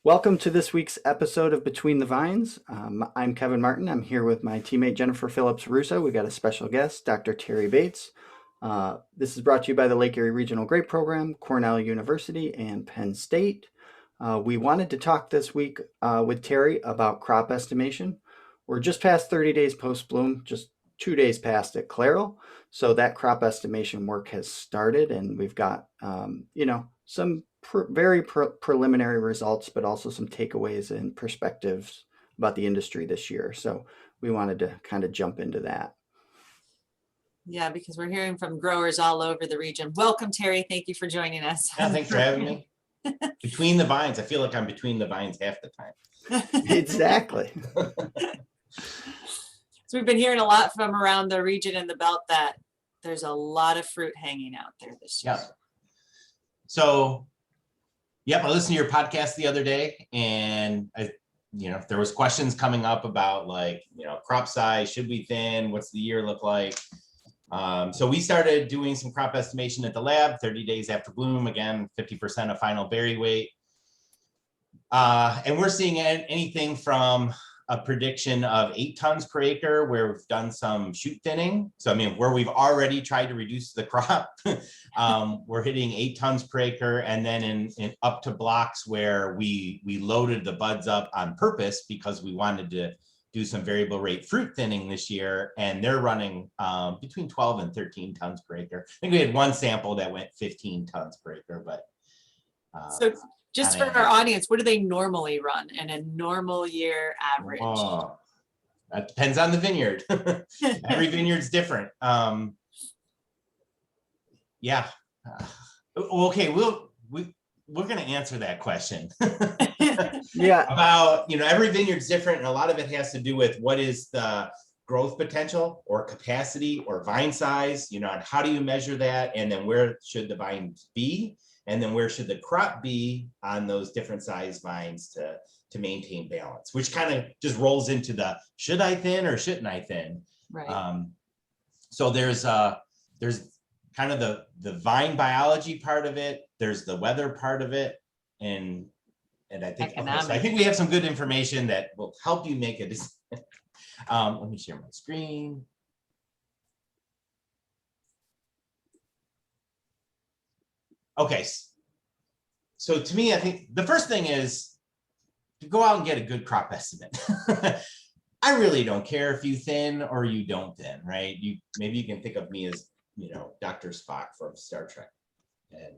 Welcome to this week's episode of Between the Vines. I'm Kevin Martin. I'm here with my teammate Jennifer Phillips Russo. We got a special guest, Dr. Terry Bates. This is brought to you by the Lake Erie Regional Grape Program, Cornell University, and Penn State. We wanted to talk this week with Terry about crop estimation. We're just past 30 days post bloom, just 2 days past at Clairol. So that crop estimation work has started, and we've got, some very preliminary results, but also some takeaways and perspectives about the industry this year. So we wanted to kind of jump into that. Yeah, because we're hearing from growers all over the region. Welcome, Terry. Thank you for joining us. Yeah, thanks for having me. Between the vines. I feel like I'm between the vines half the time. Exactly. So we've been hearing a lot from around the region and the belt that there's a lot of fruit hanging out there this year. Yeah. So, I listened to your podcast the other day, and there was questions coming up about crop size, should we thin, what's the year look like? So we started doing some crop estimation at the lab, 30 days after bloom, again, 50% of final berry weight. And we're seeing anything from a prediction of 8 tons per acre, where we've done some shoot thinning. So, where we've already tried to reduce the crop, we're hitting 8 tons per acre. And then in up to blocks where we loaded the buds up on purpose because we wanted to do some variable rate fruit thinning this year. And they're running between 12 and 13 tons per acre. I think we had one sample that went 15 tons per acre, but so just for our audience, what do they normally run in a normal year average? Oh, that depends on the vineyard. Every vineyard's different. Okay, we're going to answer that question. Yeah. About, every vineyard's different, and a lot of it has to do with what is the growth potential or capacity or vine size, and how do you measure that, and then where should the vines be, and then where should the crop be on those different size vines to maintain balance, which kind of just rolls into the should I thin or shouldn't I thin? Right. So there's kind of the vine biology part of it, there's the weather part of it, and I think so I think we have some good information that will help you make a decision. Let me share my screen. Okay, so to me, I think the first thing is to go out and get a good crop estimate. I really don't care if you thin or you don't thin, right? Maybe you can think of me as, Dr. Spock from Star Trek, and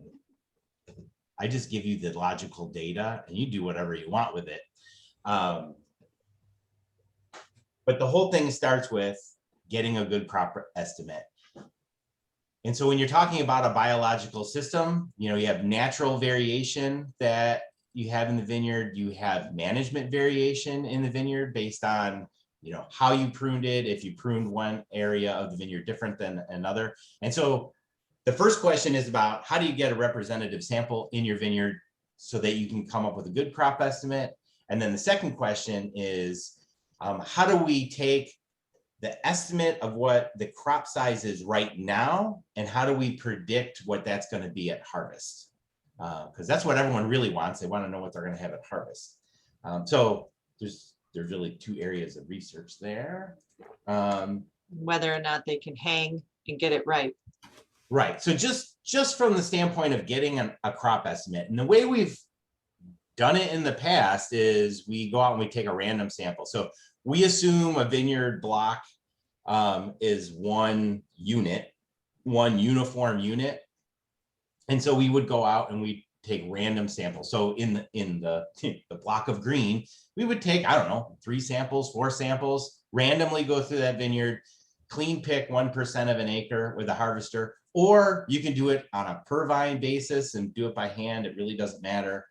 I just give you the logical data and you do whatever you want with it. But the whole thing starts with getting a good crop estimate. And so when you're talking about a biological system, you have natural variation that you have in the vineyard, you have management variation in the vineyard based on, how you pruned it, if you pruned one area of the vineyard different than another. And so the first question is about how do you get a representative sample in your vineyard so that you can come up with a good crop estimate? And then the second question is, how do we take the estimate of what the crop size is right now, and how do we predict what that's going to be at harvest? Because that's what everyone really wants. They want to know what they're going to have at harvest. So there's really 2 areas of research there. Whether or not they can hang and get it right. Right. So just from the standpoint of getting a crop estimate, and the way we've done it in the past is we go out and we take a random sample. So we assume a vineyard block is one unit, one uniform unit. And so we would go out and we take random samples. So in the block of green, we would take, 3 samples, 4 samples, randomly go through that vineyard, clean pick 1% of an acre with a harvester, or you can do it on a per vine basis and do it by hand. It really doesn't matter.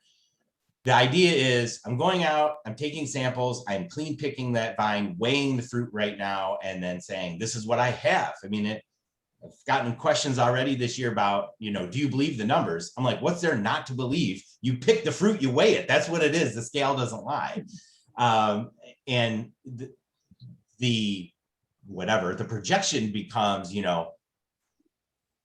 The idea is I'm going out, I'm taking samples, I'm clean picking that vine, weighing the fruit right now, and then saying, this is what I have. I've gotten questions already this year about, do you believe the numbers? I'm like, what's there not to believe? You pick the fruit, you weigh it. That's what it is. The scale doesn't lie. And the projection becomes,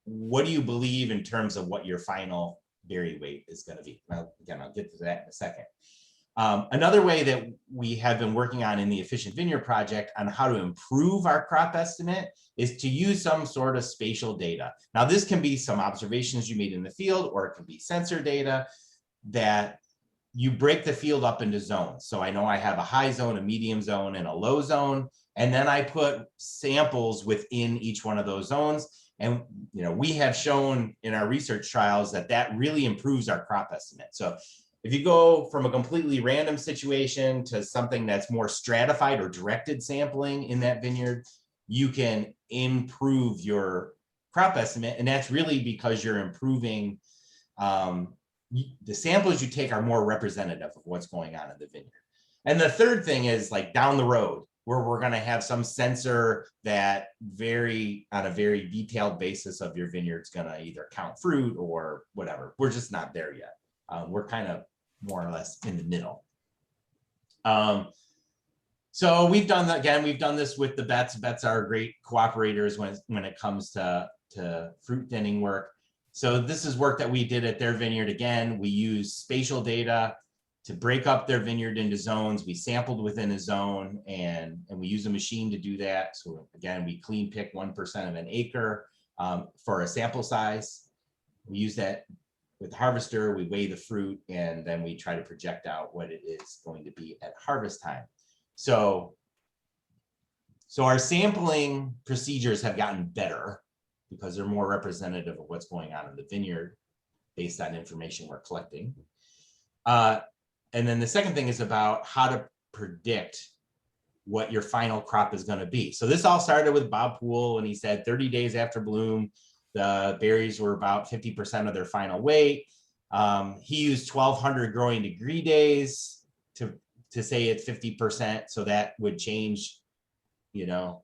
what do you believe in terms of what your final berry weight is going to be? Well, again, I'll get to that in a second. Another way that we have been working on in the Efficient Vineyard Project on how to improve our crop estimate is to use some sort of spatial data. Now, this can be some observations you made in the field, or it can be sensor data that you break the field up into zones. So I know I have a high zone, a medium zone, and a low zone. And then I put samples within each one of those zones. And we have shown in our research trials that that really improves our crop estimate. So if you go from a completely random situation to something that's more stratified or directed sampling in that vineyard, you can improve your crop estimate. And that's really because you're improving, the samples you take are more representative of what's going on in the vineyard. And the third thing is like down the road, where we're going to have some sensor that on a very detailed basis of your vineyard's going to either count fruit or whatever. We're just not there yet. We're kind of more or less in the middle. So we've done that again. We've done this with the Bets. Bets are great cooperators when it comes to fruit thinning work. So this is work that we did at their vineyard. Again, we use spatial data to break up their vineyard into zones. We sampled within a zone, and we use a machine to do that. So again, we clean pick 1% of an acre for a sample size. We use that with the harvester, we weigh the fruit, and then we try to project out what it is going to be at harvest time. So our sampling procedures have gotten better because they're more representative of what's going on in the vineyard based on information we're collecting. And then the second thing is about how to predict what your final crop is going to be. So this all started with Bob Poole when he said 30 days after bloom, the berries were about 50% of their final weight. He used 1,200 growing degree days to say it's 50%. So that would change,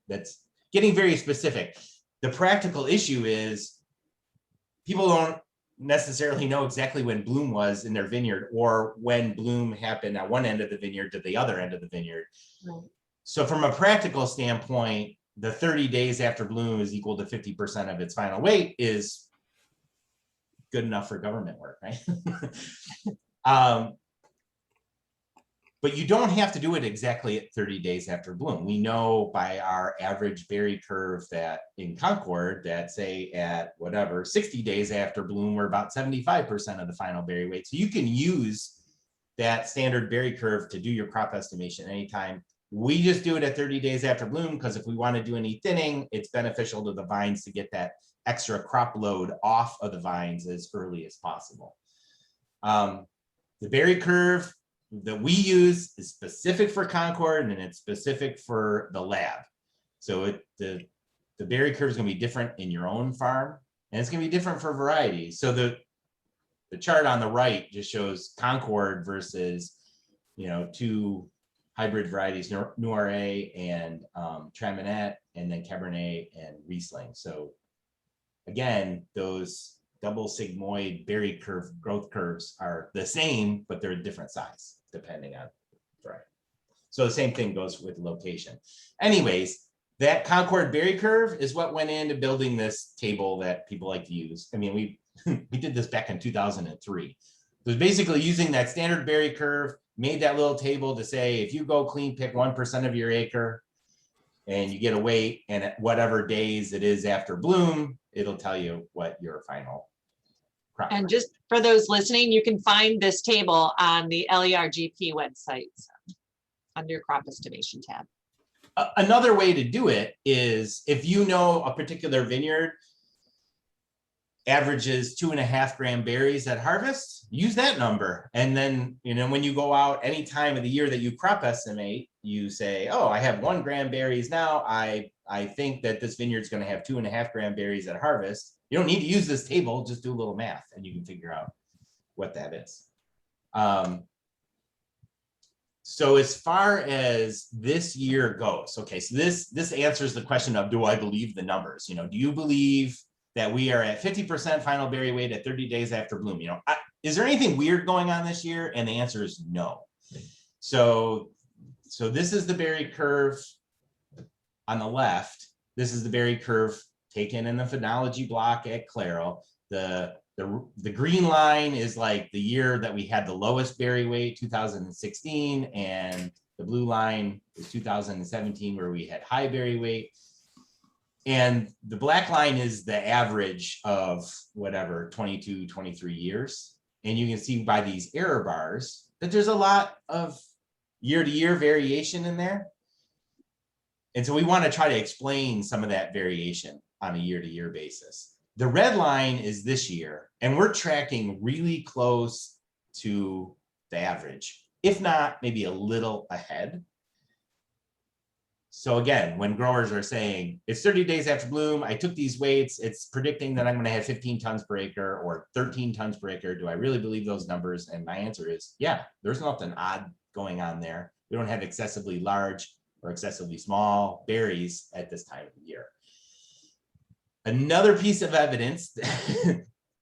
that's getting very specific. The practical issue is people don't necessarily know exactly when bloom was in their vineyard or when bloom happened at one end of the vineyard to the other end of the vineyard. Right. So from a practical standpoint, the 30 days after bloom is equal to 50% of its final weight is good enough for government work, right? But you don't have to do it exactly at 30 days after bloom. We know by our average berry curve that in Concord that say at 60 days after bloom, we're about 75% of the final berry weight. So you can use that standard berry curve to do your crop estimation anytime. We just do it at 30 days after bloom because if we want to do any thinning, it's beneficial to the vines to get that extra crop load off of the vines as early as possible. The berry curve that we use is specific for Concord and it's specific for the lab. So the berry curve is going to be different in your own farm, and it's going to be different for varieties. So the chart on the right just shows Concord versus, two hybrid varieties, Noire and Traminette, and then Cabernet and Riesling. So again, those double sigmoid berry curve growth curves are the same, but they're a different size depending on variety. So the same thing goes with location. Anyways, that Concord berry curve is what went into building this table that people like to use. I mean, we did this back in 2003. It was basically using that standard berry curve, made that little table to say, if you go clean pick 1% of your acre and you get a weight, and at whatever days it is after bloom, it'll tell you what your final crop. And just for those listening, you can find this table on the LERGP website under crop estimation tab. Another way to do it is if you know a particular vineyard averages 2.5 gram berries at harvest, use that number. And then, when you go out any time of the year that you crop estimate, you say, oh, I have 1 gram berries now. I think that this vineyard is going to have 2.5 gram berries at harvest. You don't need to use this table, just do a little math and you can figure out what that is. So as far as this year goes, okay, so this answers the question of, do I believe the numbers? Do you believe that we are at 50% final berry weight at 30 days after bloom? Is there anything weird going on this year? And the answer is no. So this is the berry curve on the left. This is the berry curve taken in the phenology block at Clairol. The The green line is like the year that we had the lowest berry weight, 2016, and the blue line is 2017, where we had high berry weight. And the black line is the average of whatever, 22, 23 years. And you can see by these error bars that there's a lot of year-to-year variation in there. And so we want to try to explain some of that variation on a year-to-year basis. The red line is this year, and we're tracking really close to the average, if not maybe a little ahead. So again, when growers are saying it's 30 days after bloom, I took these weights, it's predicting that I'm going to have 15 tons per acre or 13 tons per acre. Do I really believe those numbers? And my answer is, yeah, there's nothing odd going on there. We don't have excessively large or excessively small berries at this time of the year. Another piece of evidence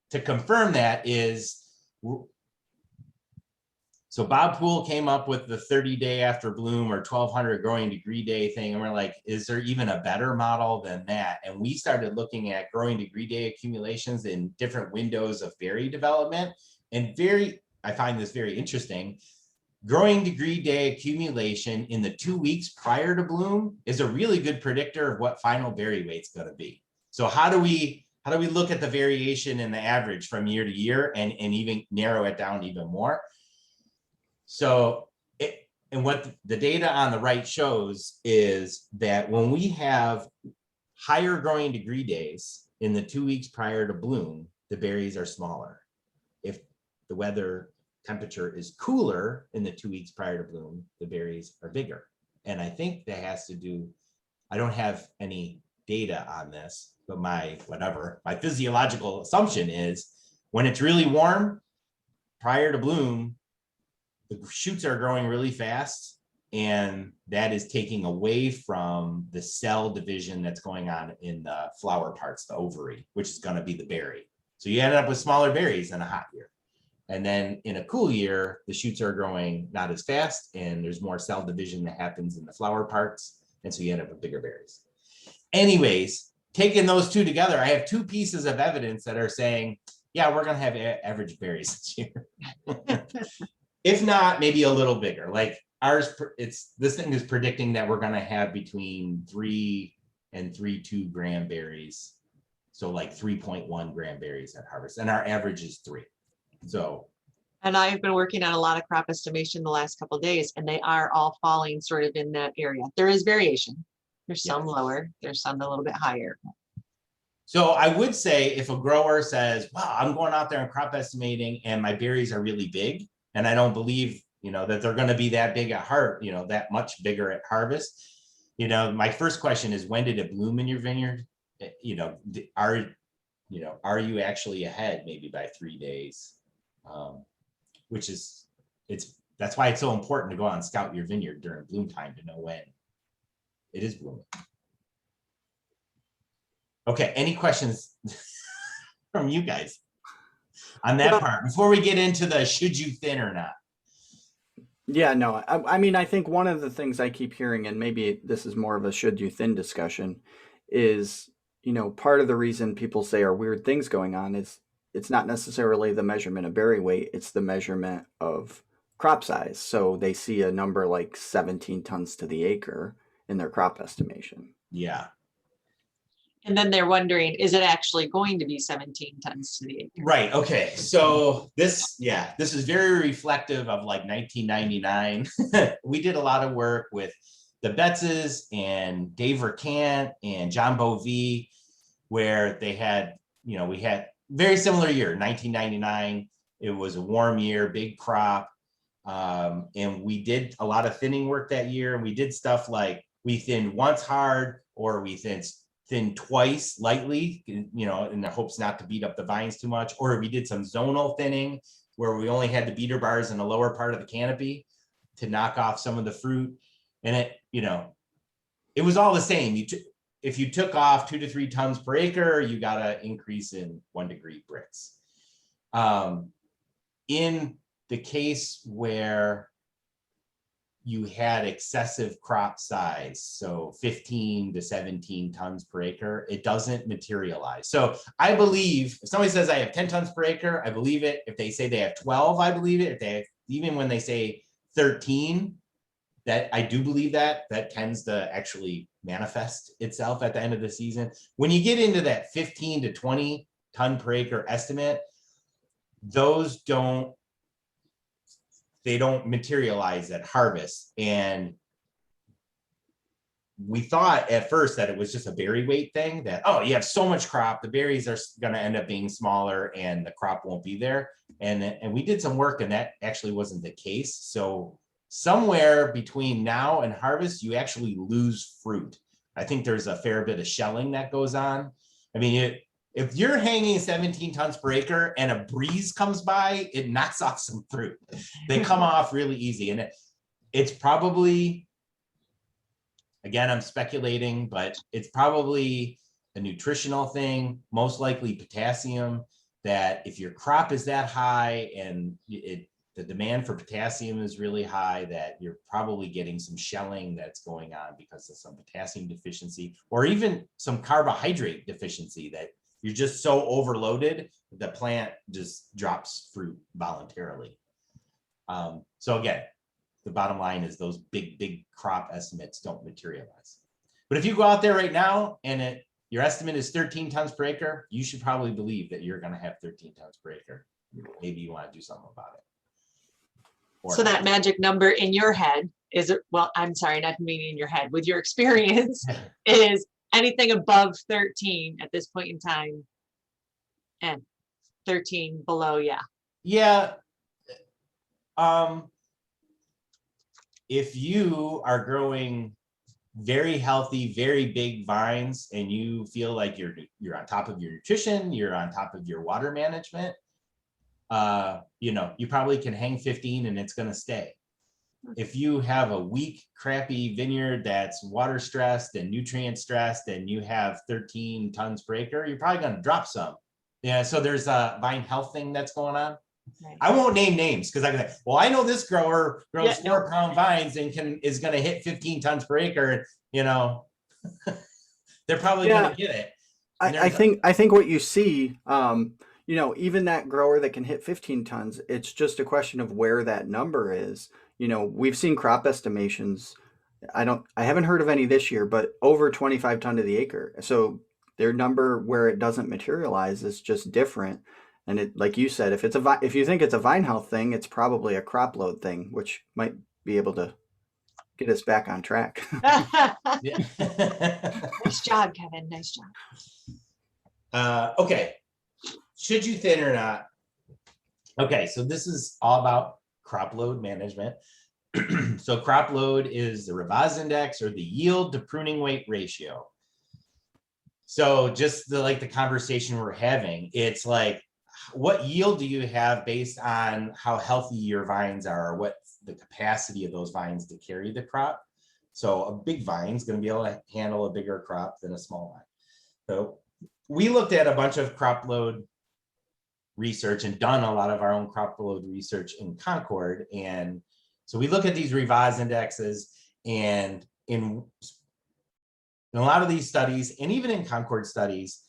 to confirm that is, so Bob Poole came up with the 30-day after bloom or 1200 growing degree day thing. And we're like, is there even a better model than that? And we started looking at growing degree day accumulations in different windows of berry development. And I find this very interesting. Growing degree day accumulation in the 2 weeks prior to bloom is a really good predictor of what final berry weight's going to be. So how do we look at the variation in the average from year to year and even narrow it down even more? So what the data on the right shows is that when we have higher growing degree days in the 2 weeks prior to bloom, the berries are smaller. If the weather temperature is cooler in the 2 weeks prior to bloom, the berries are bigger. And I think that has to do, I don't have any data on this, but my physiological assumption is when it's really warm prior to bloom, the shoots are growing really fast, and that is taking away from the cell division that's going on in the flower parts, the ovary, which is going to be the berry. So you end up with smaller berries in a hot year. And then in a cool year, the shoots are growing not as fast, and there's more cell division that happens in the flower parts. And so you end up with bigger berries. Anyways, taking those two together, I have two pieces of evidence that are saying, yeah, we're going to have average berries this year. If not, maybe a little bigger. Like ours, this thing is predicting that we're going to have between 3 and 3.2 gram berries. So like 3.1 gram berries at harvest, and our average is 3. So. And I've been working on a lot of crop estimation the last couple of days, and they are all falling sort of in that area. There is variation. There's some lower, there's some a little bit higher. So I would say if a grower says, wow, I'm going out there and crop estimating and my berries are really big, and I don't believe, that they're going to be that big at that much bigger at harvest. My first question is, when did it bloom in your vineyard? Are you actually ahead maybe by 3 days? That's why it's so important to go out and scout your vineyard during bloom time to know when it is blooming. Okay, any questions from you guys on that part before we get into the should you thin or not? Yeah, no, I mean, I think one of the things I keep hearing, and maybe this is more of a should you thin discussion, is, part of the reason people say are weird things going on is it's not necessarily the measurement of berry weight, it's the measurement of crop size. So they see a number like 17 tons to the acre in their crop estimation. Yeah. And then they're wondering, is it actually going to be 17 tons to the acre? Right. Okay. So this is very reflective of like 1999. We did a lot of work with the Betzes and Dave Verkant and John Bovee, where they had, we had very similar year, 1999. It was a warm year, big crop. And we did a lot of thinning work that year. And we did stuff like we thinned once hard, or we thinned twice lightly, in the hopes not to beat up the vines too much. Or we did some zonal thinning where we only had the beater bars in the lower part of the canopy to knock off some of the fruit. And it was all the same. If you took off 2 to 3 tons per acre, you got an increase in 1 degree Brix. In the case where you had excessive crop size, so 15 to 17 tons per acre, it doesn't materialize. So I believe if somebody says I have 10 tons per acre, I believe it. If they say they have 12, I believe it. If they have, even when they say 13, that I do believe that tends to actually manifest itself at the end of the season. When you get into that 15 to 20 ton per acre estimate, those don't materialize at harvest. And we thought at first that it was just a berry weight thing, that, oh, you have so much crop, the berries are going to end up being smaller and the crop won't be there. And we did some work and that actually wasn't the case. So somewhere between now and harvest, you actually lose fruit. I think there's a fair bit of shelling that goes on. I mean, if you're hanging 17 tons per acre and a breeze comes by, it knocks off some fruit. They come off really easy. And it's probably, again, I'm speculating, but it's probably a nutritional thing, most likely potassium, that if your crop is that high and the demand for potassium is really high, that you're probably getting some shelling that's going on because of some potassium deficiency, or even some carbohydrate deficiency, that you're just so overloaded, the plant just drops fruit voluntarily. So again, the bottom line is those big crop estimates don't materialize. But if you go out there right now and your estimate is 13 tons per acre, you should probably believe that you're going to have 13 tons per acre. Maybe you want to do something about it. So that magic number in your head is, well, I'm sorry, not meaning in your head, with your experience, is anything above 13 at this point in time, and 13 below, yeah. Yeah. If you are growing very healthy, very big vines, and you feel like you're on top of your nutrition, you're on top of your water management, you probably can hang 15 and it's going to stay. If you have a weak, crappy vineyard that's water stressed and nutrient stressed, and you have 13 tons per acre, you're probably going to drop some. Yeah, so there's a vine health thing that's going on. Right. I won't name names because I can say, well, I know this grower grows 4-pound vines and is going to hit 15 tons per acre. They're probably going to get it. I think what you see, even that grower that can hit 15 tons, it's just a question of where that number is. We've seen crop estimations. I haven't heard of any this year, but over 25 ton to the acre. So their number where it doesn't materialize is just different. And it, like you said, if you think it's a vine health thing, it's probably a crop load thing, which might be able to get us back on track. Nice job, Kevin. Nice job. Okay. Should you thin or not? Okay, so this is all about crop load management. So crop load is the Rivaz index, or the yield to pruning weight ratio. So just the conversation we're having, it's like, what yield do you have based on how healthy your vines are, or what the capacity of those vines to carry the crop? So a big vine is going to be able to handle a bigger crop than a small vine. So we looked at a bunch of crop load research and done a lot of our own crop load research in Concord. And so we look at these Rivaz indexes, and in a lot of these studies, and even in Concord studies,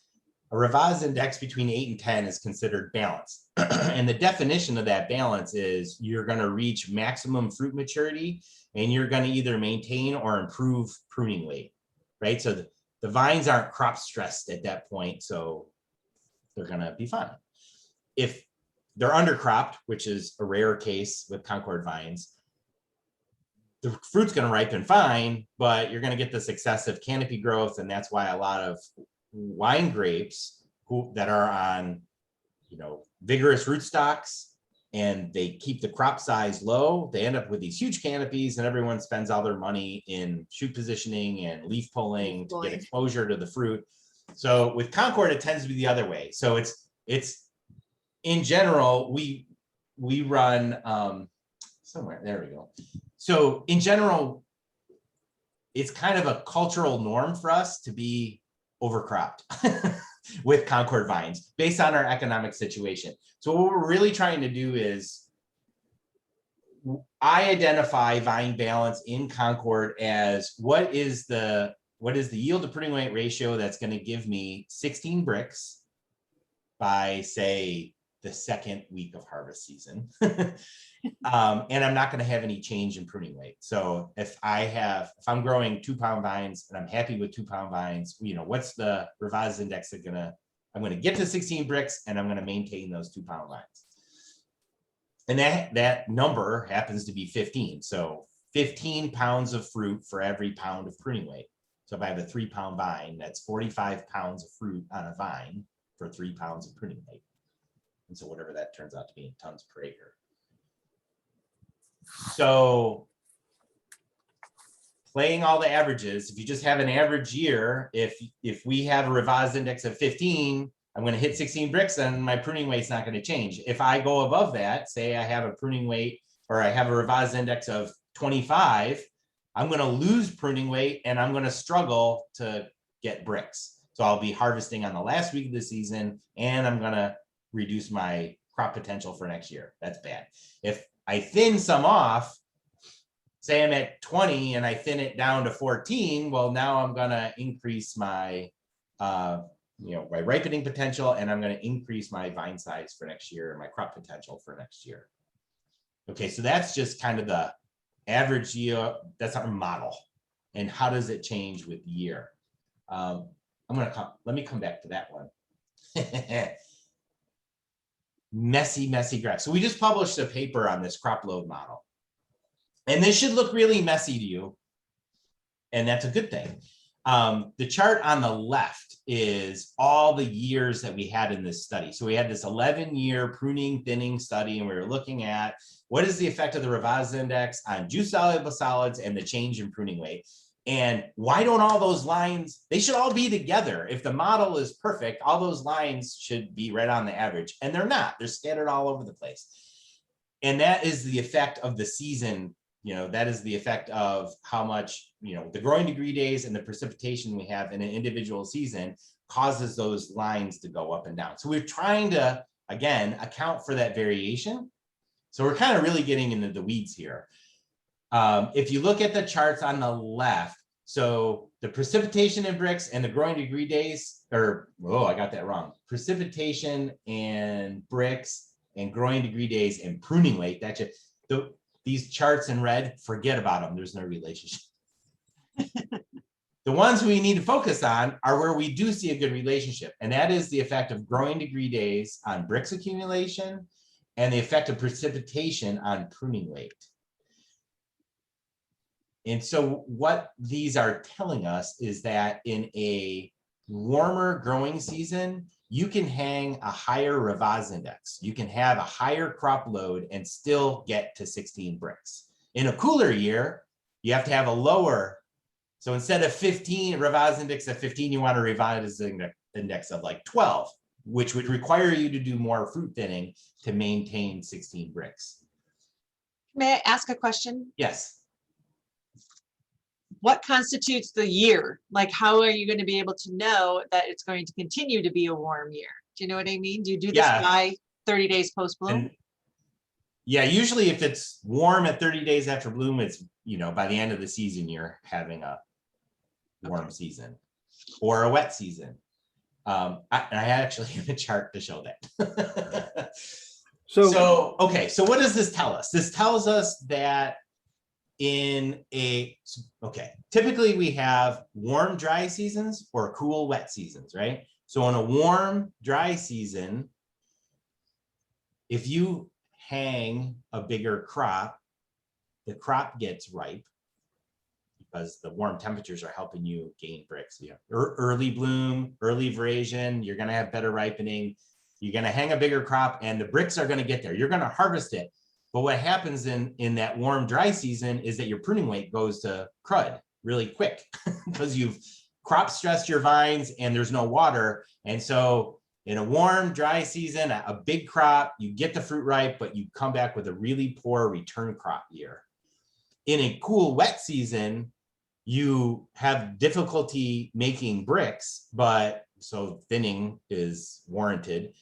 a Rivaz index between 8 and 10 is considered balanced. And the definition of that balance is you're going to reach maximum fruit maturity, and you're going to either maintain or improve pruning weight, right? So the vines aren't crop stressed at that point, so they're going to be fine. If they're undercropped, which is a rare case with Concord vines, the fruit's going to ripen fine, but you're going to get this excessive canopy growth. And that's why a lot of wine grapes that are on, vigorous rootstocks, and they keep the crop size low, they end up with these huge canopies, and everyone spends all their money in shoot positioning and leaf pulling to get exposure to the fruit. So with Concord, it tends to be the other way. So it's in general, we run somewhere, there we go. So in general, it's kind of a cultural norm for us to be overcropped with Concord vines based on our economic situation. So what we're really trying to do is I identify vine balance in Concord as what is the yield to pruning weight ratio that's going to give me 16 bricks by, say, the second week of harvest season. And I'm not going to have any change in pruning weight. So if I'm growing 2-pound vines and I'm happy with 2-pound vines, what's the revised index I'm going to get to 16 bricks, and I'm going to maintain those 2-pound vines. And that number happens to be 15. So 15 pounds of fruit for every pound of pruning weight. So if I have a 3-pound vine, that's 45 pounds of fruit on a vine for 3 pounds of pruning weight. And so whatever that turns out to be in tons per acre. So playing all the averages, if you just have an average year, if we have a revised index of 15, I'm going to hit 16 bricks and my pruning weight's not going to change. If I go above that, say I have a pruning weight or I have a revised index of 25, I'm going to lose pruning weight and I'm going to struggle to get bricks. So I'll be harvesting on the last week of the season and I'm going to reduce my crop potential for next year. That's bad. If I thin some off, say I'm at 20 and I thin it down to 14, well, now I'm going to increase my my ripening potential, and I'm going to increase my vine size for next year and my crop potential for next year. Okay, so that's just kind of the average year. That's our model. And how does it change with year? Let me come back to that one. Messy graph. So we just published a paper on this crop load model. And this should look really messy to you. And that's a good thing. The chart on the left is all the years that we had in this study. So we had this 11-year pruning thinning study, and we were looking at what is the effect of the revised index on juice soluble solids and the change in pruning weight. And why don't all those lines, they should all be together. If the model is perfect, all those lines should be right on the average, and they're not. They're scattered all over the place. And that is the effect of the season. That is the effect of how much, the growing degree days and the precipitation we have in an individual season causes those lines to go up and down. So we're trying to, again, account for that variation. So we're kind of really getting into the weeds here. If you look at the charts on the left, so the precipitation in bricks and the growing degree days, I got that wrong. Precipitation and bricks and growing degree days and pruning weight, these charts in red, forget about them. There's no relationship. The ones we need to focus on are where we do see a good relationship. And that is the effect of growing degree days on bricks accumulation and the effect of precipitation on pruning weight. And so what these are telling us is that in a warmer growing season, you can hang a higher revised index. You can have a higher crop load and still get to 16 bricks. In a cooler year, you have to have a lower. So instead of 15, revised index of 15, you want a revised index of like 12, which would require you to do more fruit thinning to maintain 16 bricks. May I ask a question? Yes. What constitutes the year? Like, how are you going to be able to know that it's going to continue to be a warm year? Do you know what I mean? Do you do this by 30 days post bloom? Yeah, usually if it's warm at 30 days after bloom, it's, by the end of the season, you're having a warm season or a wet season. I actually have a chart to show that. So what does this tell us? This tells us that typically we have warm, dry seasons or cool, wet seasons, right? So in a warm, dry season, if you hang a bigger crop, the crop gets ripe because the warm temperatures are helping you gain bricks. Early bloom, early veraison, you're going to have better ripening. You're going to hang a bigger crop and the bricks are going to get there. You're going to harvest it. But what happens in that warm, dry season is that your pruning weight goes to crud really quick because you've crop stressed your vines and there's no water. And so in a warm, dry season, a big crop, you get the fruit ripe, but you come back with a really poor return crop year. In a cool, wet season, you have difficulty making bricks, so thinning is warranted.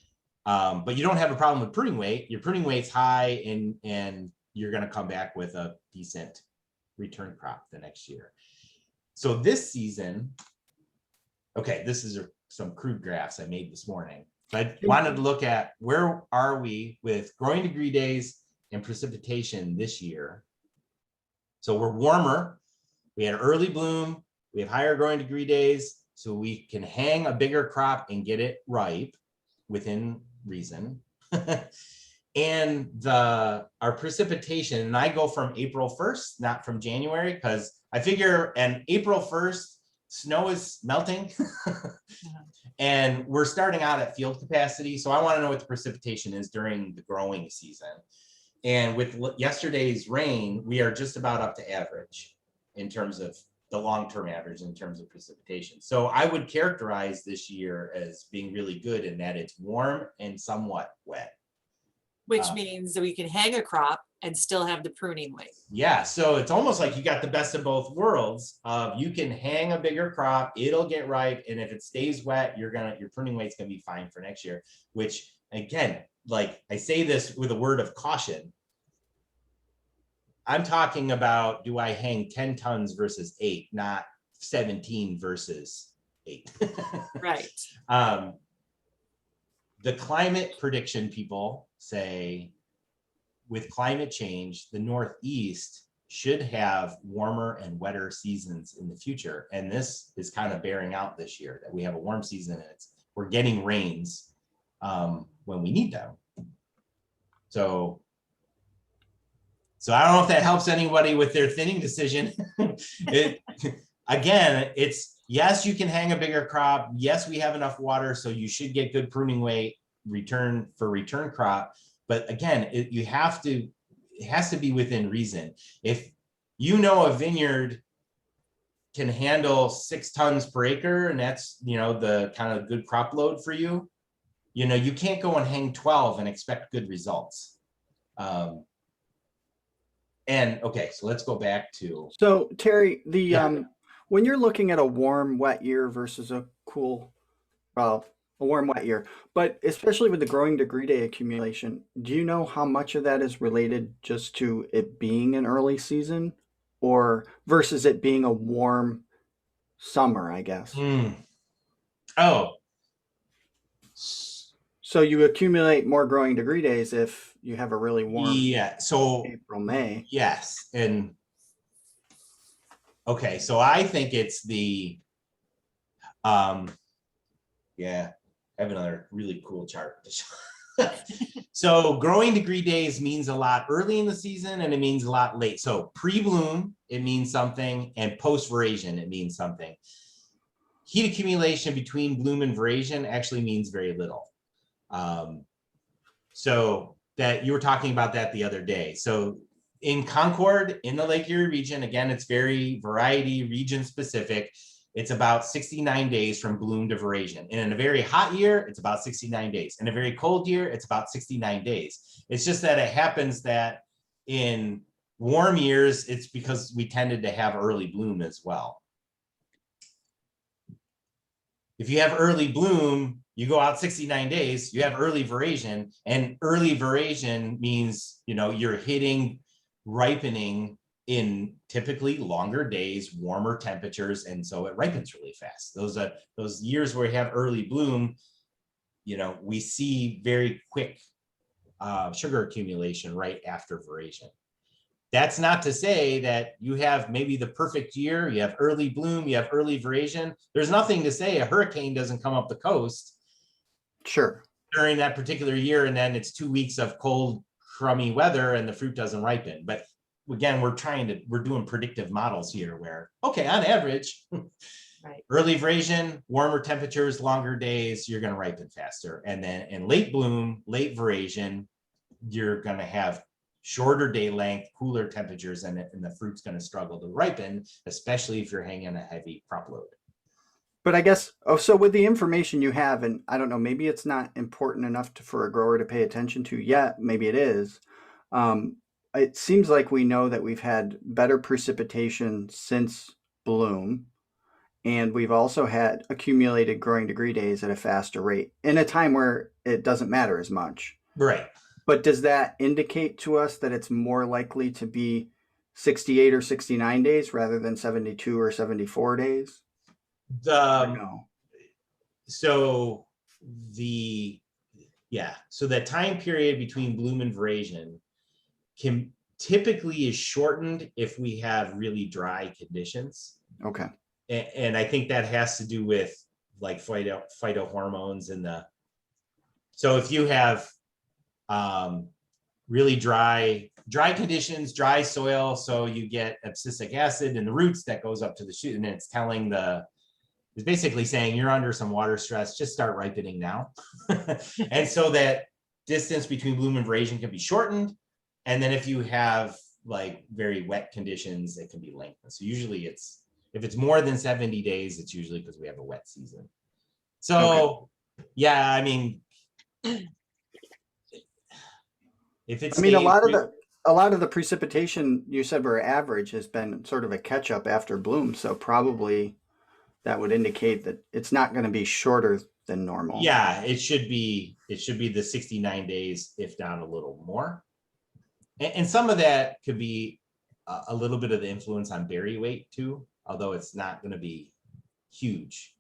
But you don't have a problem with pruning weight. Your pruning weight's high and you're going to come back with a decent return crop the next year. So this season, okay, this is some crude graphs I made this morning. So I wanted to look at where are we with growing degree days and precipitation this year. So we're warmer. We had early bloom. We have higher growing degree days. So we can hang a bigger crop and get it ripe within reason. And our precipitation, and I go from April 1st, not from January, because I figure and April 1st, snow is melting and we're starting out at field capacity. So I want to know what the precipitation is during the growing season. And with yesterday's rain, we are just about up to average in terms of the long-term average in terms of precipitation. So I would characterize this year as being really good in that it's warm and somewhat wet. Which means that we can hang a crop and still have the pruning weight. Yeah, so it's almost like you got the best of both worlds. You can hang a bigger crop, it'll get ripe, and if it stays wet, your pruning weight's gonna be fine for next year. Which again, like I say this with a word of caution. I'm talking about, do I hang 10 tons versus 8, not 17 versus 8. Right. The climate prediction people say with climate change, the Northeast should have warmer and wetter seasons in the future. And this is kind of bearing out this year that we have a warm season and we're getting rains when we need them. So I don't know if that helps anybody with their thinning decision. Again, it's yes, you can hang a bigger crop. Yes, we have enough water, so you should get good pruning weight return crop. But again, it has to be within reason. If you know a vineyard can handle 6 tons per acre, and that's the kind of good crop load for you, you can't go and hang 12 and expect good results. And okay, so let's go back to. So Terry, when you're looking at a warm, wet year versus a cool, a warm, wet year, but especially with the growing degree day accumulation, do you know how much of that is related just to it being an early season, or versus it being a warm summer, I guess? Oh. So you accumulate more growing degree days if you have a really warm April, May. Yes. And okay, so I think it's the I have another really cool chart to show. So growing degree days means a lot early in the season and it means a lot late. So pre-bloom, it means something, and post-veraison, it means something. Heat accumulation between bloom and veraison actually means very little. So that you were talking about that the other day. So in Concord, in the Lake Erie region, again, it's very variety, region specific. It's about 69 days from bloom to veraison. And in a very hot year, it's about 69 days. In a very cold year, it's about 69 days. It's just that it happens that in warm years, it's because we tended to have early bloom as well. If you have early bloom, you go out 69 days, you have early veraison, and early veraison means, you're hitting ripening in typically longer days, warmer temperatures, and so it ripens really fast. Those years where you have early bloom, we see very quick sugar accumulation right after veraison. That's not to say that you have maybe the perfect year, you have early bloom, you have early veraison. There's nothing to say a hurricane doesn't come up the coast. Sure. During that particular year, and then it's 2 weeks of cold, crummy weather and the fruit doesn't ripen. But again, we're doing predictive models here where, okay, on average, Right. Early veraison, warmer temperatures, longer days, you're going to ripen faster. And then in late bloom, late veraison, you're going to have shorter day length, cooler temperatures, and the fruit's going to struggle to ripen, especially if you're hanging a heavy crop load. But I guess, so with the information you have, and I don't know, maybe it's not important enough for a grower to pay attention to yet, maybe it is. It seems like we know that we've had better precipitation since bloom, and we've also had accumulated growing degree days at a faster rate in a time where it doesn't matter as much. Right. But does that indicate to us that it's more likely to be 68 or 69 days rather than 72 or 74 days? Or The no? so the so that time period between bloom and veraison can typically is shortened if we have really dry conditions. Okay. And I think that has to do with like phytohormones and so if you have really dry conditions, dry soil, so you get abscisic acid in the roots that goes up to the shoot, and it's basically saying you're under some water stress, just start ripening now. And so that distance between bloom and veraison can be shortened. And then if you have like very wet conditions, it can be lengthened. So usually if it's more than 70 days, it's usually because we have a wet season. So yeah, I mean, if it's, I mean, a lot of the precipitation you said were average has been sort of a catch up after bloom. So probably that would indicate that it's not going to be shorter than normal. yeah, it should be the 69 days, if not a little more. And some of that could be a little bit of the influence on berry weight too, although it's not going to be huge.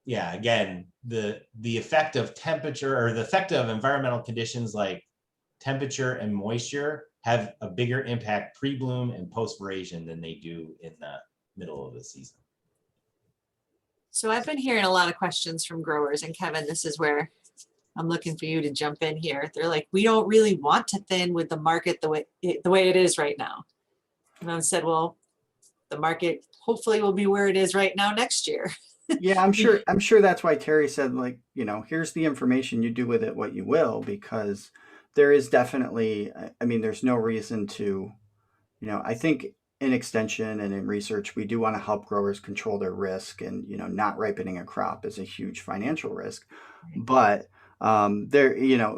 Yeah, again, the effect of temperature or the effect of environmental conditions like temperature and moisture have a bigger impact pre-bloom and post-veraison than they do in the middle of the season. So I've been hearing a lot of questions from growers, and Kevin, this is where I'm looking for you to jump in here. They're like, we don't really want to thin with the market the way it is right now. And I said, well, the market hopefully will be where it is right now next year. Yeah, I'm sure that's why Terry said, like, here's the information, you do with it what you will, because there is definitely, I mean, there's no reason to, I think in extension and in research, we do want to help growers control their risk, and, not ripening a crop is a huge financial risk. But there,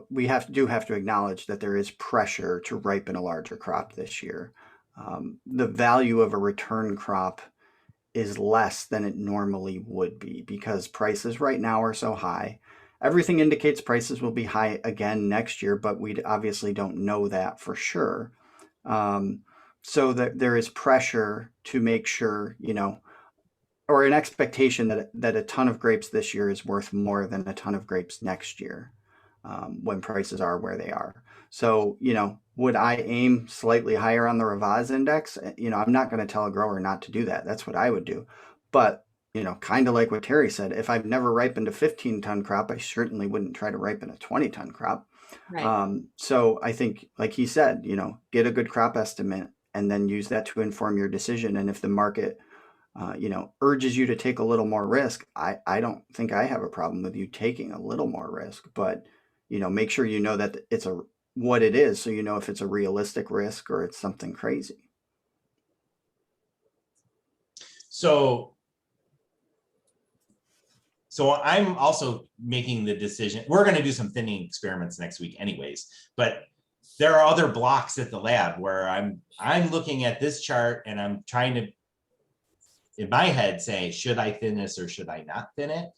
we have to acknowledge that there is pressure to ripen a larger crop this year. The value of a return crop is less than it normally would be because prices right now are so high. Everything indicates prices will be high again next year, but we obviously don't know that for sure. So that there is pressure to make sure, or an expectation that a ton of grapes this year is worth more than a ton of grapes next year, when prices are where they are. So, would I aim slightly higher on the Revaz index? I'm not going to tell a grower not to do that. That's what I would do. But, kind of like what Terry said, if I've never ripened a 15-ton crop, I certainly wouldn't try to ripen a 20-ton crop. Right. So I think, like he said, get a good crop estimate and then use that to inform your decision. And if the market, urges you to take a little more risk, I don't think I have a problem with you taking a little more risk, but, make sure that it's what it is, so if it's a realistic risk or it's something crazy. So I'm also making the decision. We're going to do some thinning experiments next week anyways, but there are other blocks at the lab where I'm looking at this chart and I'm trying to, in my head, say, should I thin this or should I not thin it?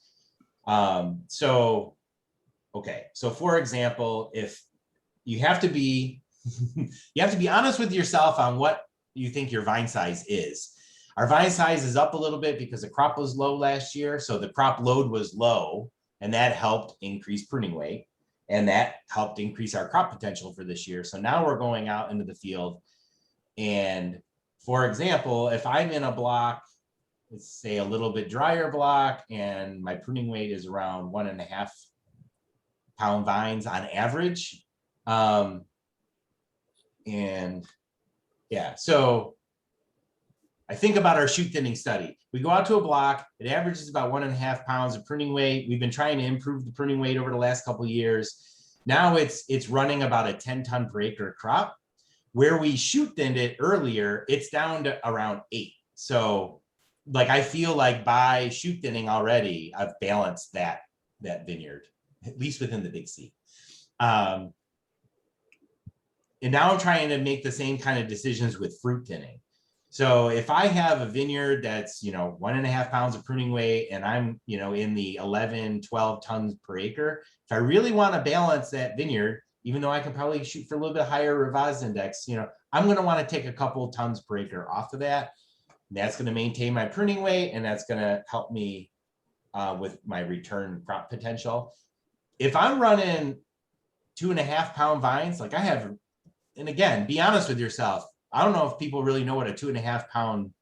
Okay. So for example, if you have to be honest with yourself on what you think your vine size is. Our vine size is up a little bit because the crop was low last year. So the crop load was low, and that helped increase pruning weight, and that helped increase our crop potential for this year. So now we're going out into the field. And for example, if I'm in a block, let's say a little bit drier block, and my pruning weight is around 1.5 pound vines on average. And yeah, so I think about our shoot thinning study. We go out to a block, it averages about 1.5 pounds of pruning weight. We've been trying to improve the pruning weight over the last couple of years. Now it's running about a 10-ton per acre crop. Where we shoot thinned it earlier, it's down to around 8. So like, I feel like by shoot thinning already, I've balanced that vineyard, at least within the Big C. And now I'm trying to make the same kind of decisions with fruit thinning. So if I have a vineyard that's, 1.5 pounds of pruning weight and I'm, in the 11, 12 tons per acre, if I really want to balance that vineyard, even though I can probably shoot for a little bit higher Rivaz index, I'm going to want to take a couple tons per acre off of that. That's going to maintain my pruning weight, and that's going to help me with my return crop potential. If I'm running 2.5 pound vines, like I have, and again, be honest with yourself. I don't know if people really know what a 2.5 pound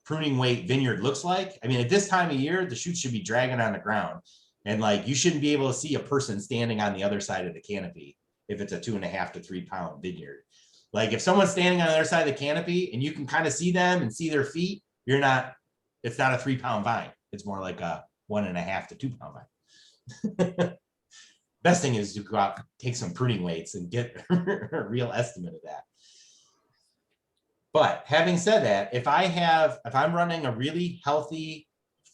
pruning weight vineyard looks like. I mean, at this time of year, the shoots should be dragging on the ground, and like you shouldn't be able to see a person standing on the other side of the canopy if it's a 2.5 to 3 pound vineyard. Like if someone's standing on the other side of the canopy and you can kind of see them and see their feet, it's not a 3 pound vine. It's more like a 1.5 to 2 pound vine. Best thing is to go out, take some pruning weights and get a real estimate of that. But having said that, if I'm running a really healthy,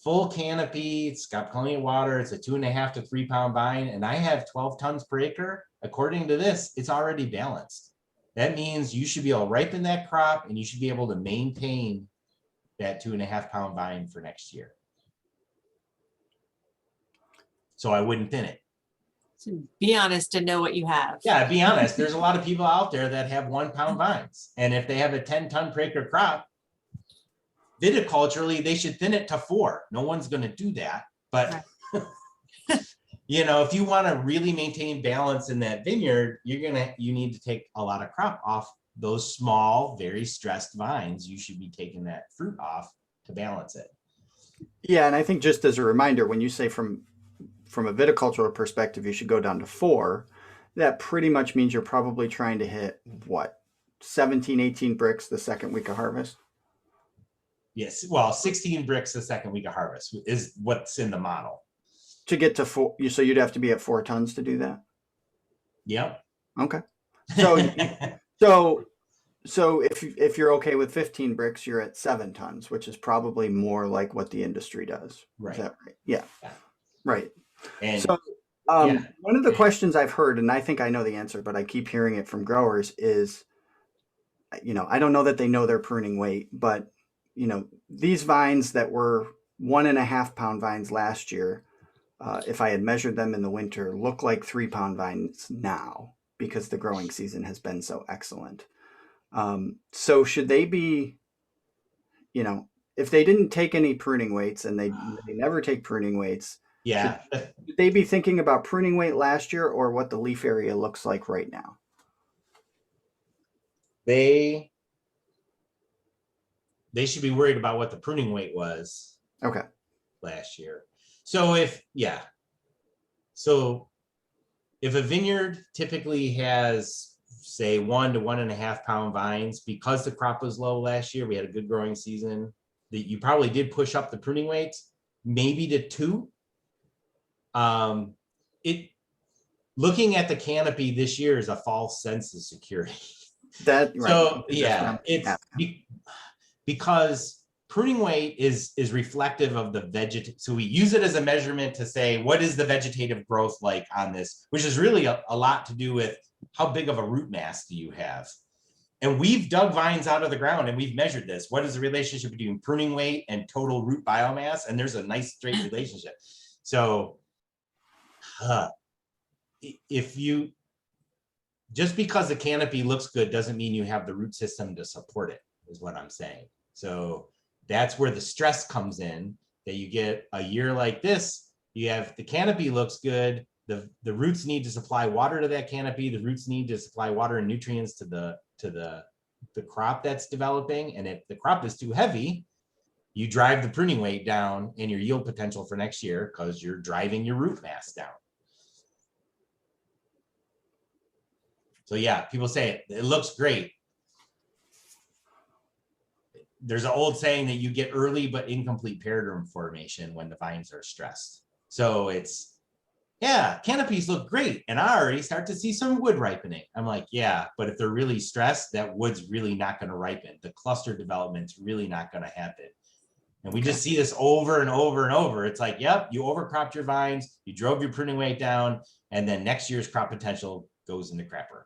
full canopy, it's got plenty of water, it's a 2.5 to 3 pound vine, and I have 12 tons per acre, according to this, it's already balanced. That means you should be able to ripen that crop and you should be able to maintain that 2.5 pound vine for next year. So I wouldn't thin it. So be honest and know what you have. Yeah, be honest. There's a lot of people out there that have 1 pound vines. And if they have a 10 ton per acre crop, viticulturally, they should thin it to 4. No one's going to do that. But, if you want to really maintain balance in that vineyard, you need to take a lot of crop off those small, very stressed vines. You should be taking that fruit off to balance it. Yeah, and I think just as a reminder, when you say from a viticultural perspective, you should go down to 4, that pretty much means you're probably trying to hit 17, 18 bricks the second week of harvest? Yes, well, 16 bricks the second week of harvest is what's in the model. To get to 4, so you'd have to be at 4 tons to do that? Yep. Okay. So if you're okay with 15 bricks, you're at 7 tons, which is probably more like what the industry does. Right. Is that right? Yeah. Right. And so one of the questions I've heard, and I think I know the answer, but I keep hearing it from growers is, I don't know that they know their pruning weight, but these vines that were 1.5 pound vines last year, if I had measured them in the winter, look like 3 pound vines now because the growing season has been so excellent. So should they be, if they didn't take any pruning weights and they never take pruning weights, yeah, should they be thinking about pruning weight last year or what the leaf area looks like right now? They should be worried about what the pruning weight was last year. So if a vineyard typically has, say, 1 to 1.5 pound vines, because the crop was low last year, we had a good growing season, that you probably did push up the pruning weights, maybe to 2. Looking at the canopy this year is a false sense of security. Because pruning weight is reflective of the vegetative. So we use it as a measurement to say, what is the vegetative growth like on this, which is really a lot to do with how big of a root mass do you have? And we've dug vines out of the ground and we've measured this. What is the relationship between pruning weight and total root biomass? And there's a nice straight relationship. So just because the canopy looks good doesn't mean you have the root system to support it, is what I'm saying. So that's where the stress comes in, that you get a year like this, you have the canopy looks good, the roots need to supply water to that canopy, the roots need to supply water and nutrients to the crop that's developing. And if the crop is too heavy, you drive the pruning weight down and your yield potential for next year because you're driving your root mass down. So yeah, people say it looks great. There's an old saying that you get early but incomplete periderm formation when the vines are stressed. So canopies look great. And I already start to see some wood ripening. I'm like, yeah, but if they're really stressed, that wood's really not going to ripen. The cluster development's really not going to happen. And we just see this over and over and over. It's like, yep, you overcropped your vines, you drove your pruning weight down, and then next year's crop potential goes in the crapper.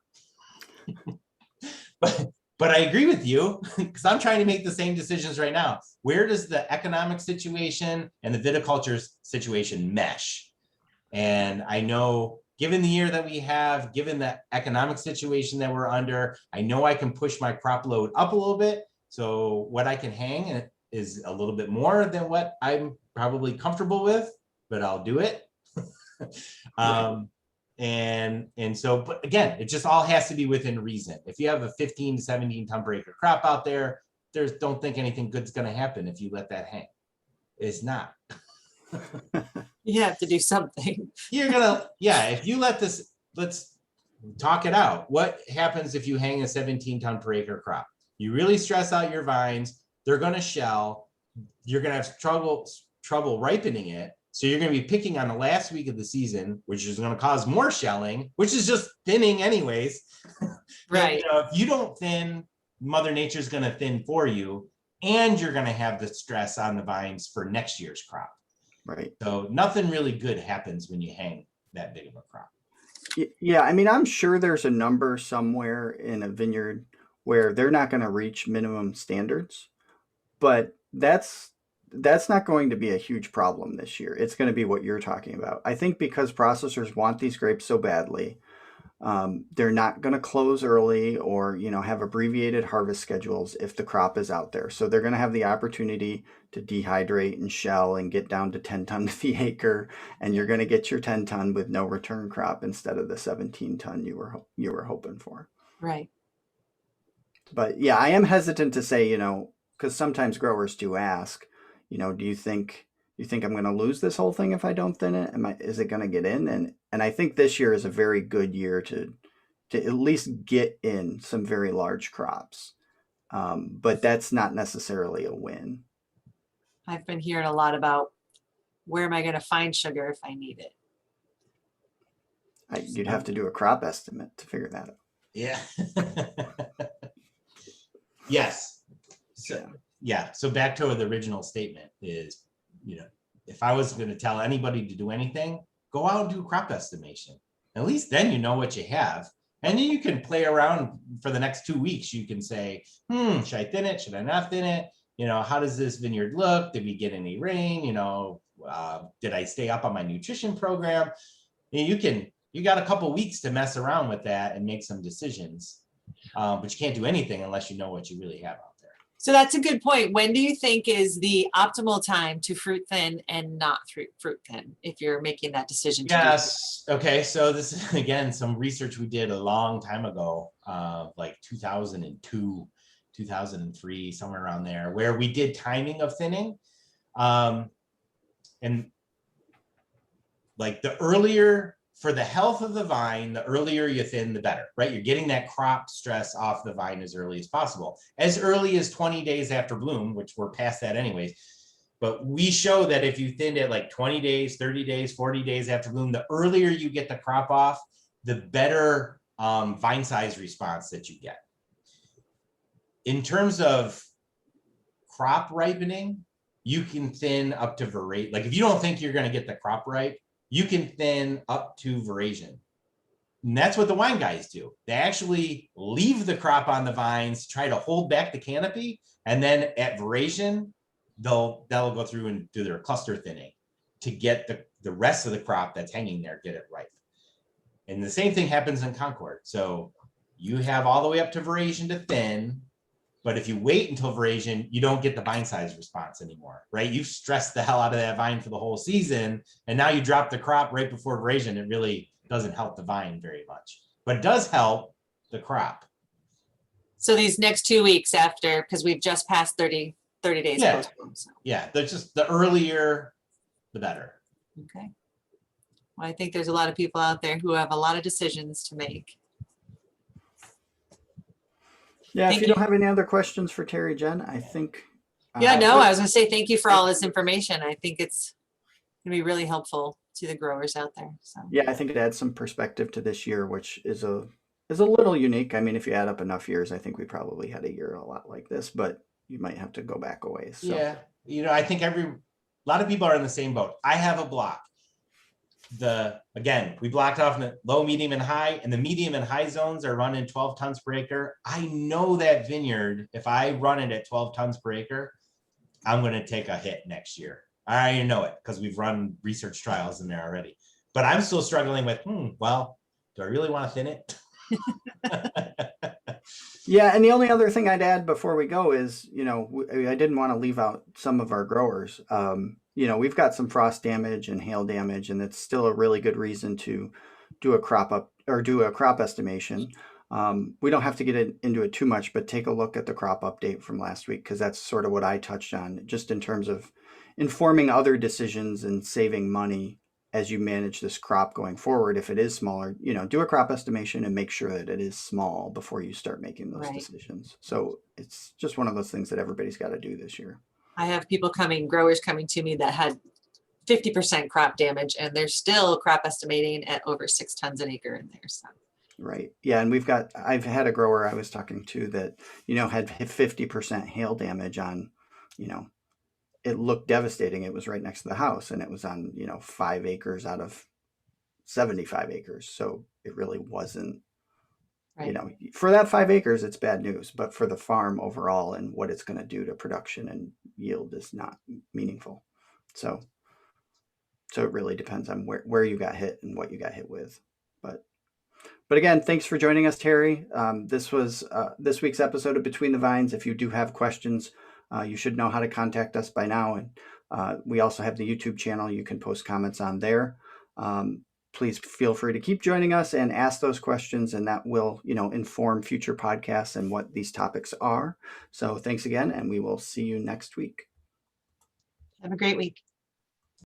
But I agree with you because I'm trying to make the same decisions right now. Where does the economic situation and the viticulture situation mesh? And I know, given the year that we have, given the economic situation that we're under, I know I can push my crop load up a little bit. So what I can hang is a little bit more than what I'm probably comfortable with, but I'll do it. And so, but again, it just all has to be within reason. If you have a 15 to 17 ton per acre crop out there, don't think anything good's going to happen if you let that hang. It's not. You have to do something. You're gonna, yeah, if you let this, let's talk it out. What happens if you hang a 17 ton per acre crop? You really stress out your vines, they're gonna shell, you're gonna have trouble ripening it. So you're gonna be picking on the last week of the season, which is gonna cause more shelling, which is just thinning anyways. Right. You know, if you don't thin, Mother Nature's gonna thin for you, and you're gonna have the stress on the vines for next year's crop. Right. So nothing really good happens when you hang that big of a crop. Yeah, I mean, I'm sure there's a number somewhere in a vineyard where they're not going to reach minimum standards, but that's not going to be a huge problem this year. It's going to be what you're talking about. I think because processors want these grapes so badly, they're not going to close early or, have abbreviated harvest schedules if the crop is out there. So they're going to have the opportunity to dehydrate and shell and get down to 10 ton to the acre, and you're going to get your 10 ton with no return crop instead of the 17 ton you were hoping for. Right. But yeah, I am hesitant to say, because sometimes growers do ask, do you think I'm going to lose this whole thing if I don't thin it? Is it going to get in? And I think this year is a very good year to at least get in some very large crops. But that's not necessarily a win. I've been hearing a lot about where am I going to find sugar if I need it? You'd have to do a crop estimate to figure that out. Yeah. Yes. So back to the original statement is, if I was going to tell anybody to do anything, go out and do a crop estimation. At least then you know what you have. And then you can play around for the next 2 weeks. You can say, should I thin it? Should I not thin it? How does this vineyard look? Did we get any rain? Did I stay up on my nutrition program? You got a couple weeks to mess around with that and make some decisions. But you can't do anything unless you know what you really have out there. So that's a good point. When do you think is the optimal time to fruit thin and not fruit thin if you're making that decision? Yes. Okay. So this is, again, some research we did a long time ago, like 2002, 2003, somewhere around there, where we did timing of thinning. And like the earlier, for the health of the vine, the earlier you thin, the better, right? You're getting that crop stress off the vine as early as possible, as early as 20 days after bloom, which we're past that anyways. But we show that if you thinned it like 20 days, 30 days, 40 days after bloom, the earlier you get the crop off, the better vine size response that you get. In terms of crop ripening, you can thin up to variation. Like if you don't think you're going to get the crop ripe, you can thin up to veraison. And that's what the wine guys do. They actually leave the crop on the vines, try to hold back the canopy, and then at veraison, that'll go through and do their cluster thinning to get the rest of the crop that's hanging there, get it ripe. And the same thing happens in Concord. So you have all the way up to veraison to thin, but if you wait until veraison, you don't get the vine size response anymore, right? You've stressed the hell out of that vine for the whole season, and now you drop the crop right before veraison. It really doesn't help the vine very much, but it does help the crop. So these next 2 weeks after, because we've just passed 30 days. Yeah. Post-bloom, so. Yeah, that's just the earlier, the better. Okay. Well, I think there's a lot of people out there who have a lot of decisions to make. Yeah, Thank if you you. don't have any other questions for Terry, Jen, I think. Yeah, no, I was going to say thank you for all this information. I think it's going to be really helpful to the growers out there. So Yeah, I think it adds some perspective to this year, which is a little unique. I mean, if you add up enough years, I think we probably had a year a lot like this, but you might have to go back a ways. So. Yeah, I think a lot of people are in the same boat. I have a block. again, we blocked off the low, medium, and high, and the medium and high zones are running 12 tons per acre. I know that vineyard, if I run it at 12 tons per acre, I'm going to take a hit next year. I already know it because we've run research trials in there already. But I'm still struggling with, well, do I really want to thin it? Yeah, and the only other thing I'd add before we go is, I didn't want to leave out some of our growers. We've got some frost damage and hail damage, and it's still a really good reason to do a crop estimation. We don't have to get into it too much, but take a look at the crop update from last week, because that's sort of what I touched on, just in terms of informing other decisions and saving money as you manage this crop going forward. If it is smaller, do a crop estimation and make sure that it is small before you start making those Right. decisions. So it's just one of those things that everybody's got to do this year. I have growers coming to me that had 50% crop damage, and they're still crop estimating at over 6 tons an acre in there. So. Right. Yeah. And I've had a grower I was talking to that, had 50% hail damage on, it looked devastating. It was right next to the house, and it was on, 5 acres out of 75 acres. So it really wasn't, Right. For that 5 acres, it's bad news, but for the farm overall and what it's going to do to production and yield is not meaningful. So it really depends on where you got hit and what you got hit with. But again, thanks for joining us, Terry. This was this week's episode of Between the Vines. If you do have questions, you should know how to contact us by now. And we also have the YouTube channel. You can post comments on there. Please feel free to keep joining us and ask those questions, and that will, inform future podcasts and what these topics are. So thanks again, and we will see you next week. Have a great week.